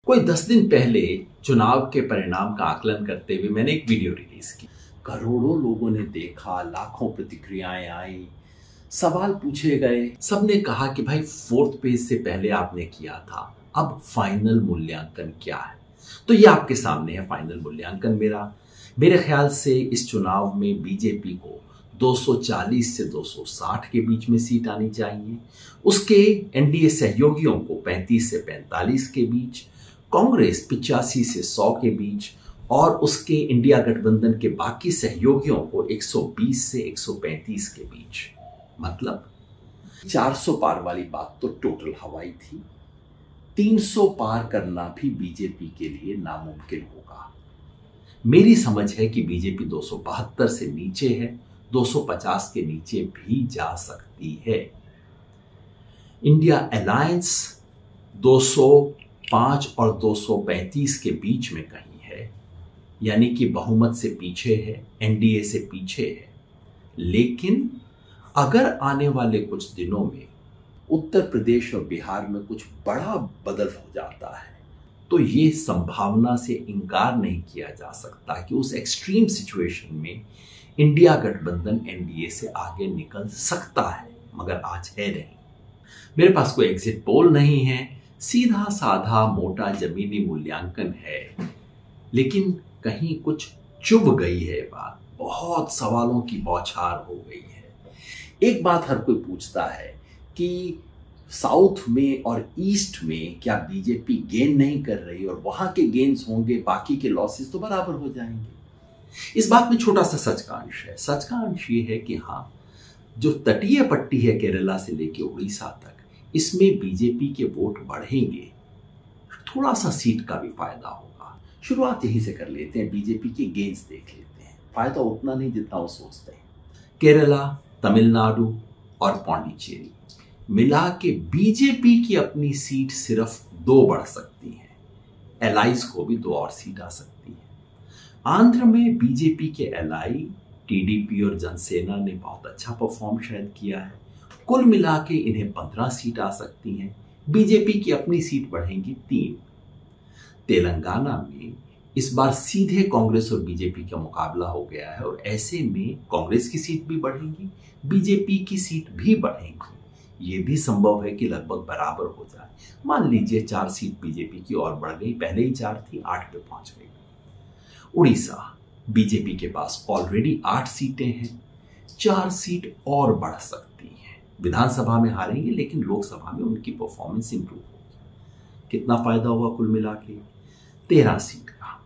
कोई 10 दिन पहले चुनाव के परिणाम का आकलन करते हुए मैंने एक वीडियो रिलीज की। करोड़ों लोगों ने देखा, लाखों प्रतिक्रियाएं आई, सवाल पूछे गए। सबने कहा कि भाई 4th पेज से पहले आपने किया था, अब फाइनल मूल्यांकन क्या है? तो ये आपके सामने है फाइनल मूल्यांकन मेरे ख्याल से इस चुनाव में बीजेपी को 240 से 260 के बीच में सीट आनी चाहिए। उसके एनडीए सहयोगियों को 35 से 45 के बीच, कांग्रेस 85 से 100 के बीच और उसके इंडिया गठबंधन के बाकी सहयोगियों को 120 से 135 के बीच। मतलब 400 पार वाली बात तो टोटल हवाई थी। 300 पार करना भी बीजेपी के लिए नामुमकिन होगा। मेरी समझ है कि बीजेपी 272 से नीचे है, 250 के नीचे भी जा सकती है। इंडिया अलायंस 205 और 235 के बीच में कहीं है, यानी कि बहुमत से पीछे है, एनडीए से पीछे है। लेकिन अगर आने वाले कुछ दिनों में उत्तर प्रदेश और बिहार में कुछ बड़ा बदल हो जाता है तो ये संभावना से इनकार नहीं किया जा सकता कि उस एक्सट्रीम सिचुएशन में इंडिया गठबंधन एनडीए से आगे निकल सकता है, मगर आज है नहीं। मेरे पास कोई एग्जिट पोल नहीं है, सीधा साधा मोटा जमीनी मूल्यांकन है, लेकिन कहीं कुछ चुभ गई है बात, बहुत सवालों की बौछार हो गई है। एक बात हर कोई पूछता है कि साउथ में और ईस्ट में क्या बीजेपी गेन नहीं कर रही, और वहां के गेन्स होंगे, बाकी के लॉसेस तो बराबर हो जाएंगे। इस बात में छोटा सा सच का अंश है। सच का अंश ये है कि हाँ, जो तटीय पट्टी है केरला से लेके उड़ीसा तक, इसमें बीजेपी के वोट बढ़ेंगे, थोड़ा सा सीट का भी फायदा होगा। शुरुआत यहीं से कर लेते हैं, बीजेपी के गेन्स देख लेते हैं। फायदा उतना नहीं जितना वो सोचते हैं। केरला, तमिलनाडु और पौंडीचेरी मिला के बीजेपी की अपनी सीट सिर्फ 2 बढ़ सकती है। एलाइज को भी 2 और सीट आ सकती है। आंध्र में बीजेपी के एलाई, टीडीपी और जनसेना ने बहुत अच्छा परफॉर्म शायद किया है। कुल मिला के इन्हें 15 सीट आ सकती हैं। बीजेपी की अपनी सीट बढ़ेंगी 3। तेलंगाना में इस बार सीधे कांग्रेस और बीजेपी का मुकाबला हो गया है और ऐसे में कांग्रेस की सीट भी बढ़ेंगी, बीजेपी की सीट भी बढ़ेंगी। ये भी संभव है कि लगभग बराबर हो जाए। मान लीजिए 4 सीट बीजेपी की और बढ़ गई, पहले ही 4 थी, 8 पे पहुंच गई। उड़ीसा, बीजेपी के पास ऑलरेडी 8 सीटें हैं, 4 सीट और बढ़ सकती हैं। विधानसभा में हारेंगे लेकिन लोकसभा में उनकी परफॉर्मेंस इंप्रूव होगी। कितना फायदा हुआ कुल मिला के? 13 सीट का।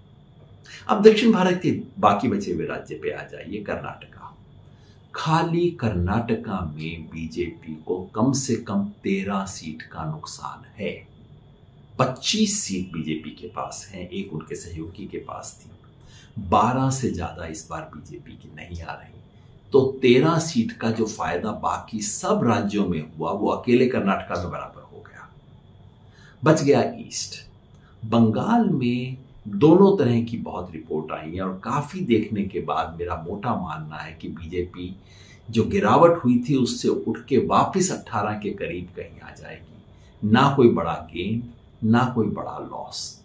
अब दक्षिण भारत के बाकी बचे हुए राज्य पे आ जाइए। कर्नाटका, खाली कर्नाटका में बीजेपी को कम से कम 13 सीट का नुकसान है। 25 सीट बीजेपी के पास है, एक उनके सहयोगी के पास थी। 12 से ज्यादा इस बार बीजेपी की नहीं आ रही, तो 13 सीट का जो फायदा बाकी सब राज्यों में हुआ वो अकेले कर्नाटका में बराबर हो गया। बच गया ईस्ट। बंगाल में दोनों तरह की बहुत रिपोर्ट आई है और काफी देखने के बाद मेरा मोटा मानना है कि बीजेपी जो गिरावट हुई थी उससे उठ के वापस 18 के करीब कहीं आ जाएगी। ना कोई बड़ा गेन, ना कोई बड़ा लॉस।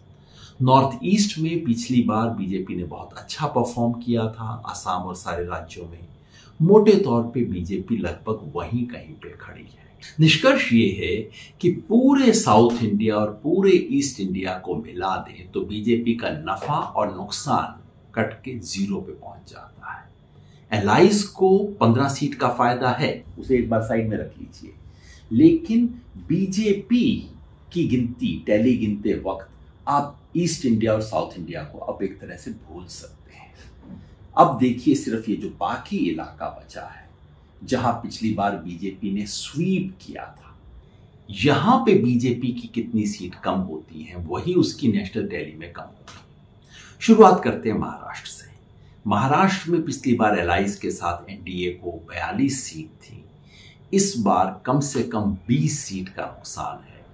नॉर्थ ईस्ट में पिछली बार बीजेपी ने बहुत अच्छा परफॉर्म किया था, असम और सारे राज्यों में। मोटे तौर पे बीजेपी लगभग वहीं कहीं पे खड़ी है। निष्कर्ष ये है कि पूरे साउथ इंडिया और पूरे ईस्ट इंडिया को मिला दें तो बीजेपी का नफा और नुकसान कट के 0 पे पहुंच जाता है। एलाइज को 15 सीट का फायदा है, उसे एक बार साइड में रख लीजिए। लेकिन बीजेपी की गिनती, टैली गिनते वक्त आप ईस्ट इंडिया और साउथ इंडिया को अब एक तरह से भूल सकते हैं। अब देखिए सिर्फ ये जो बाकी इलाका बचा है, जहां पिछली बार बीजेपी ने स्वीप किया था, यहां पे बीजेपी की कितनी सीट कम होती है, वही उसकी नेशनल टैली में कम होती है। शुरुआत करते हैं महाराष्ट्र से। महाराष्ट्र में पिछली बार एलाइज के साथ एनडीए को 42 सीट थी। इस बार कम से कम 20 सीट का नुकसान है।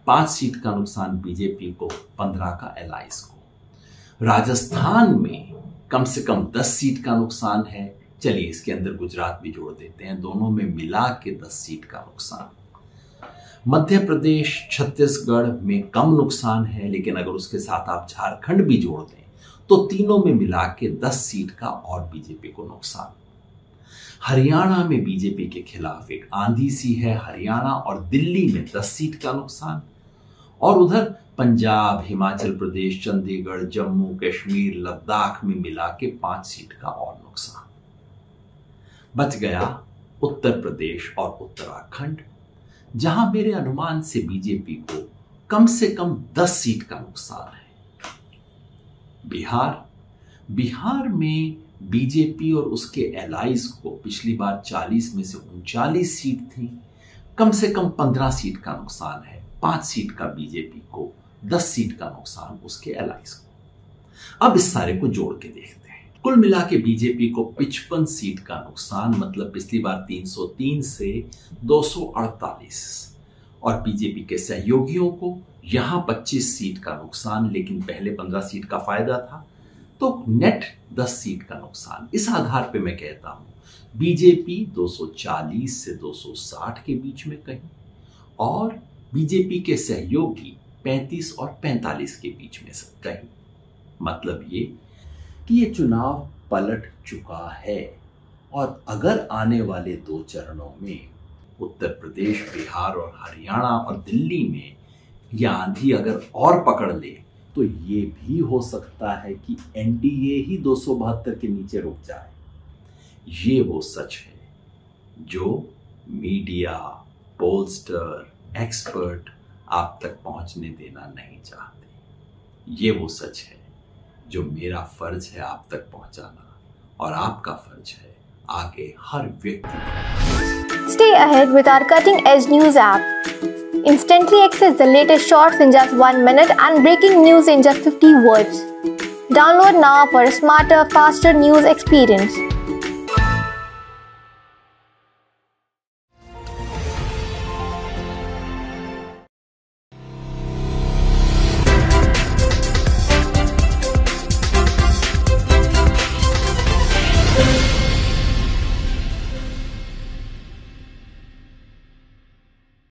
5 सीट का नुकसान बीजेपी को, 15 का एलाइज को। राजस्थान में कम से कम 10 सीट का नुकसान है। चलिए इसके अंदर गुजरात भी जोड़ देते हैं, दोनों में मिला के 10 सीट का नुकसान। मध्य प्रदेश छत्तीसगढ़ में कम नुकसान है, लेकिन अगर उसके साथ आप झारखंड भी जोड़ दें तो तीनों में मिला के 10 सीट का और बीजेपी को नुकसान। हरियाणा में बीजेपी के खिलाफ एक आंधी सी है, हरियाणा और दिल्ली में 10 सीट का नुकसान, और उधर पंजाब, हिमाचल प्रदेश, चंडीगढ़, जम्मू कश्मीर, लद्दाख में मिला के 5 सीट का और नुकसान। बच गया उत्तर प्रदेश और उत्तराखंड, जहां मेरे अनुमान से बीजेपी को कम से कम 10 सीट का नुकसान है। बिहार में बीजेपी और उसके एलाइज को पिछली बार 40 में से 39 सीट थी, कम से कम 15 सीट का नुकसान है। 5 सीट का बीजेपी को, 10 सीट का नुकसान उसके एलाइज को। अब इस सारे को जोड़ के देखते हैं। कुल मिला के बीजेपी को 55 सीट का नुकसान, मतलब पिछली बार 303 से 248, और बीजेपी के सहयोगियों को यहां 25 सीट का नुकसान, लेकिन पहले 15 सीट का फायदा था, तो नेट 10 सीट का नुकसान। इस आधार पे मैं कहता हूं बीजेपी 240 से 260 के बीच में कहीं, और बीजेपी के सहयोगी 35 और 45 के बीच में कहीं। मतलब ये कि ये चुनाव पलट चुका है, और अगर आने वाले 2 चरणों में उत्तर प्रदेश, बिहार और हरियाणा और दिल्ली में यह आंधी अगर और पकड़ ले, तो ये भी हो सकता है कि एनडीए ही 272 के नीचे रुक जाए। ये वो सच है जो मीडिया, पोलस्टर, एक्सपर्ट आप तक पहुंचने देना नहीं चाहते। ये वो सच है जो मेरा फर्ज है आप तक पहुंचाना, और आपका फर्ज है आगे हर व्यक्ति। Stay ahead with our cutting-edge news app. Instantly access the latest shorts in just 1 minute and breaking news in just 50 words. Download now for a smarter, faster news experience.